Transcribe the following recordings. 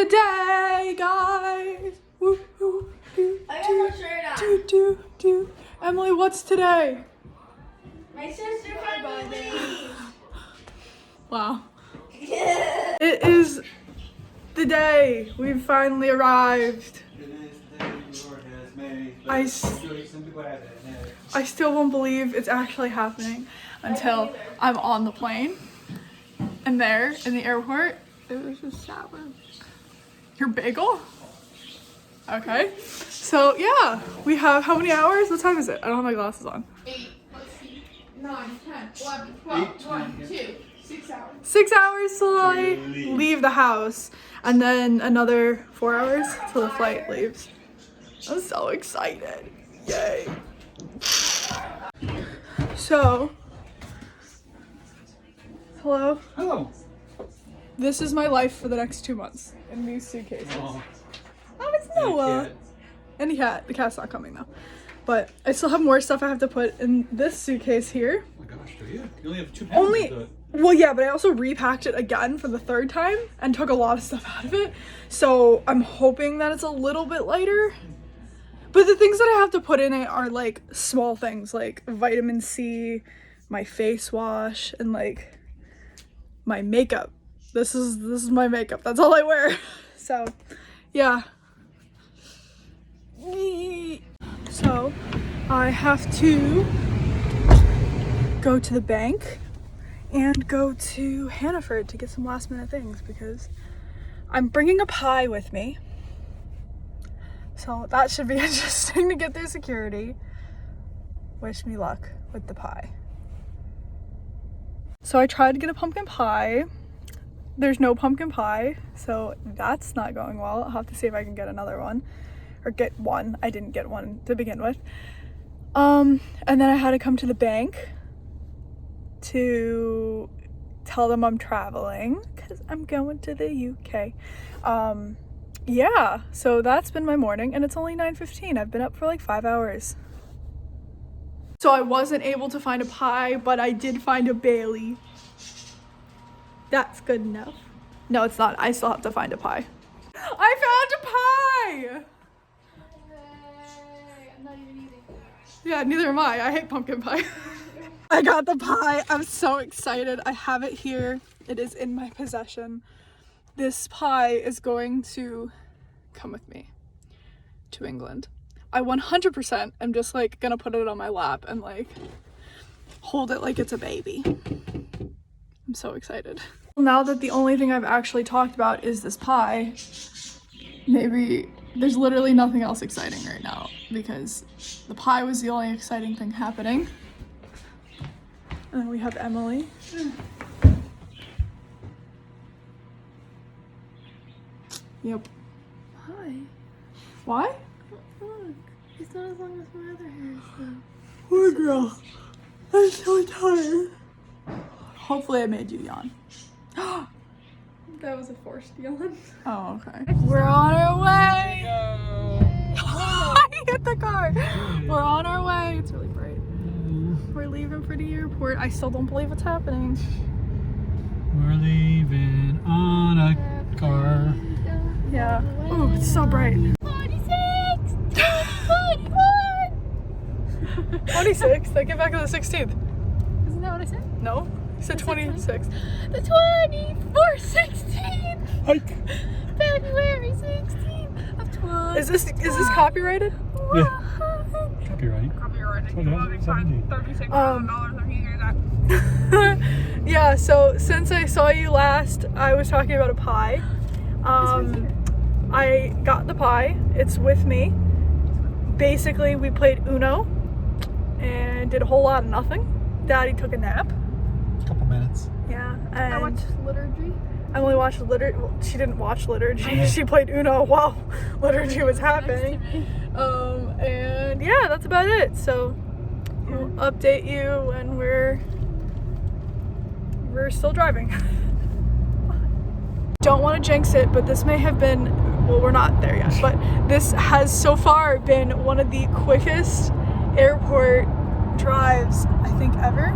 the day, guys. Woo, woo, do, I got no shirt on. do. Emily, what's today? My sister finally leaves. Wow. It is the day. We've finally arrived. I still won't believe it's actually happening until I'm on the plane. And there in the airport, it was just sour. Your bagel? Okay. So yeah, we have how many hours? What time is it? I don't have my glasses on. 8, let's see, 9, 10, 11, 12, 1, 2, 6 hours. 6 hours till I leave the house, and then another 4 hours till the flight leaves. I'm so excited. Yay. So, hello. Hello. This is my life for the next 2 months in these suitcases. Oh, Oh, it's Noah. And the cat. The cat's not coming though. But I still have more stuff I have to put in this suitcase here. oh my gosh, do you? You only have 2 pounds. Well, yeah, but I also repacked it again for the 3rd time and took a lot of stuff out of it. So I'm hoping that it's a little bit lighter. But the things that I have to put in it are like small things like vitamin C, my face wash, and like my makeup. This is my makeup. That's all I wear. So, yeah. So, I have to go to the bank and go to Hannaford to get some last minute things because I'm bringing a pie with me. So that should be interesting to get through security. Wish me luck with the pie. So I tried to get a pumpkin pie. There's no pumpkin pie, so that's not going well. I'll have to see if I can get another one. Or get one. I didn't get one to begin with. And then I had to come to the bank to tell them I'm traveling because I'm going to the UK. Yeah, so that's been my morning and it's only 9:15. I've been up for like 5 hours. So I wasn't able to find a pie, but I did find a Bailey. That's good enough. No, it's not. I still have to find a pie. I found a pie! I'm not even eating. Yeah, neither am I. I hate pumpkin pie. I got the pie. I'm so excited. I have it here. It is in my possession. This pie is going to come with me to England. I 100% am just like gonna put it on my lap and like hold it like it's a baby. I'm so excited. Now that the only thing I've actually talked about is this pie, maybe there's literally nothing else exciting right now because the pie was the only exciting thing happening. And then we have Emily. Yep. Hi. Why? Look, it's not as long as my other hair is though. Poor girl. I'm so tired. Hopefully I made you yawn. That was a forced yawn. Oh, okay. We're on our way. I hit the car. We're on our way. It's really bright. We're leaving for the airport. I still don't believe it's happening. We're leaving on a car. Yeah. Oh, it's so bright. 46! 21! 26? They get back on the 16th. Isn't that what I said? No? You said 26. The 24/16! Hike. February 16th of 20. Is this copyrighted? Yeah. Copyright. Copyrighted. 2017. $36,000. Yeah, so since I saw you last, I was talking about a pie. I got the pie. It's with me. Basically, we played Uno and did a whole lot of nothing. Daddy took a nap. Couple minutes. Yeah, I and watched Liturgy. Emily watched Liturgy. Well, she didn't watch Liturgy. She played Uno while Liturgy was happening. And yeah, that's about it. So we'll update you when we're still driving. Don't want to jinx it, but this may have been, well, we're not there yet, but this has so far been one of the quickest airport drives I think ever.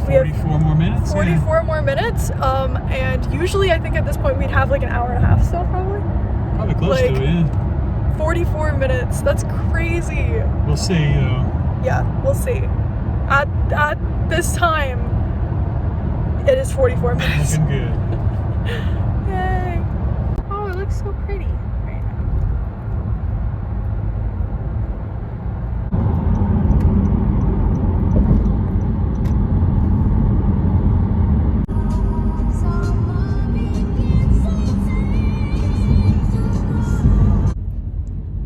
We have 44 more minutes? 44 more minutes. And usually I think at this point we'd have like an hour and a half still probably. Yeah. Probably close like- to it, yeah. 44 minutes. That's crazy. We'll see, Yeah, we'll see. At this time, it is 44 minutes. looking good. Yay. Oh, it looks so pretty right now.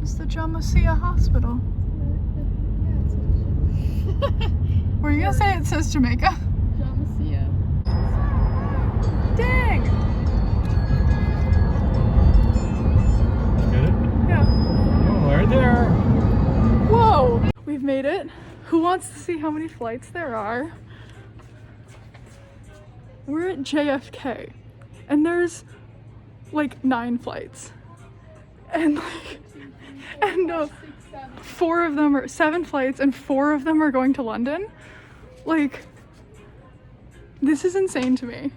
It's the Jamassia Hospital. Were you gonna say it says Jamaica? Dang! Get it? Yeah. Oh, right there. Whoa! We've made it. Who wants to see how many flights there are? We're at JFK, and there's like 9 flights, and like, and 4 of them are 7 flights, and 4 of them are going to London. Like, this is insane to me.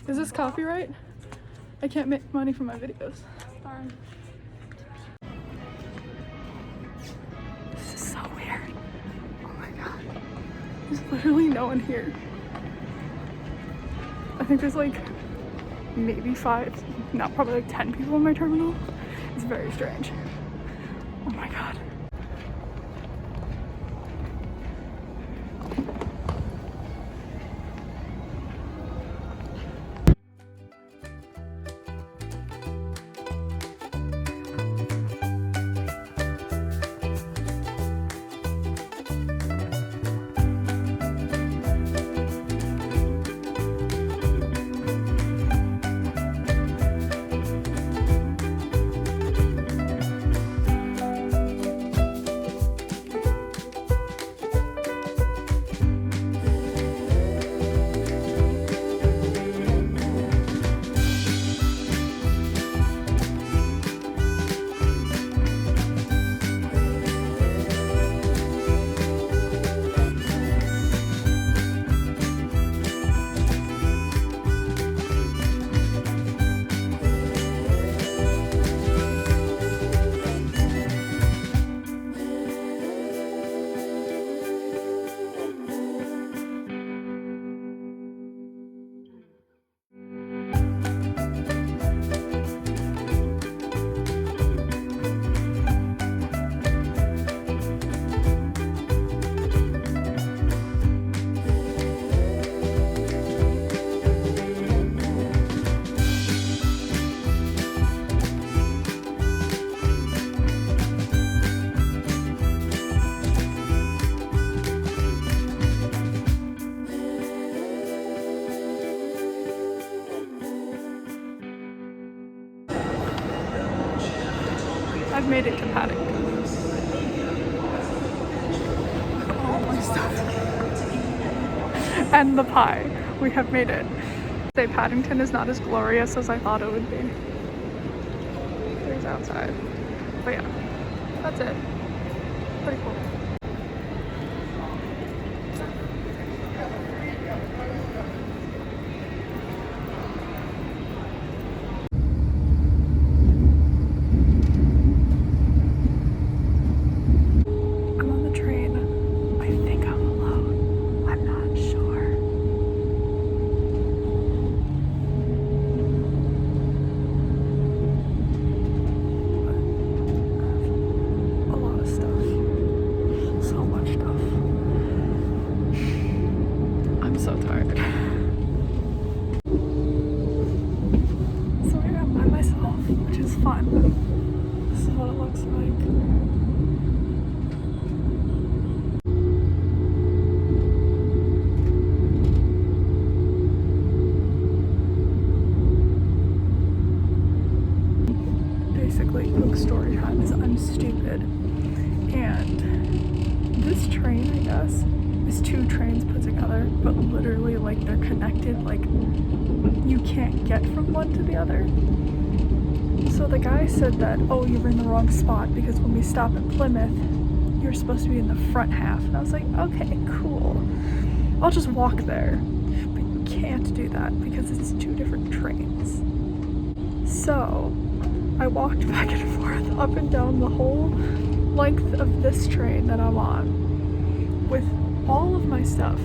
Is this copyright? I can't make money from my videos. Darn. This is so weird. Oh my god. There's literally no one here. I think there's like maybe 5, no, probably like 10 people in my terminal. It's very strange. Oh my god. I've made it to Paddington. All my stuff. And the pie. We have made it. Say Paddington is not as glorious as I thought it would be. There's outside. But yeah, that's it. Pretty cool. This is what it looks like. Basically, quick story time is I'm stupid, and this train, I guess, is 2 trains put together, but literally like they're connected, like you can't get from one to the other. So the guy said that, oh, you're in the wrong spot, because when we stop at Plymouth, you're supposed to be in the front half. And I was like, okay, cool. I'll just walk there. But you can't do that because it's 2 different trains. So I walked back and forth up and down the whole length of this train that I'm on with all of my stuff.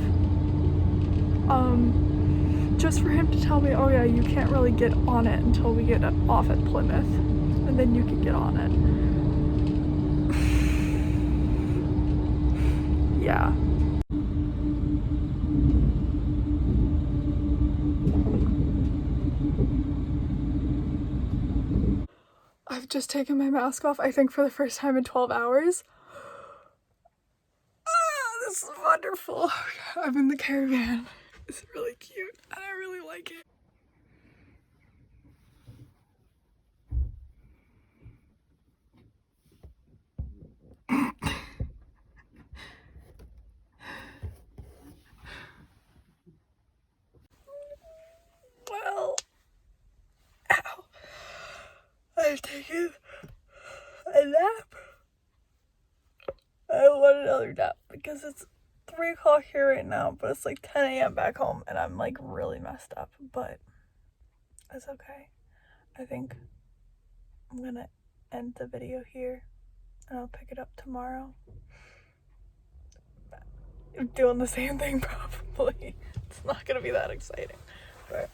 Just for him to tell me, oh yeah, you can't really get on it until we get off at Plymouth, and then you can get on it. Yeah. I've just taken my mask off, I think for the first time in 12 hours. This is wonderful. I'm in the caravan. It's really cute and I really like it. Well, ow. I've taken a nap. I want another nap because it's 3 o'clock here right now, but it's like 10 a.m. back home and I'm like really messed up, but it's okay. I think I'm gonna end the video here and I'll pick it up tomorrow. I'm doing the same thing probably. It's not gonna be that exciting, but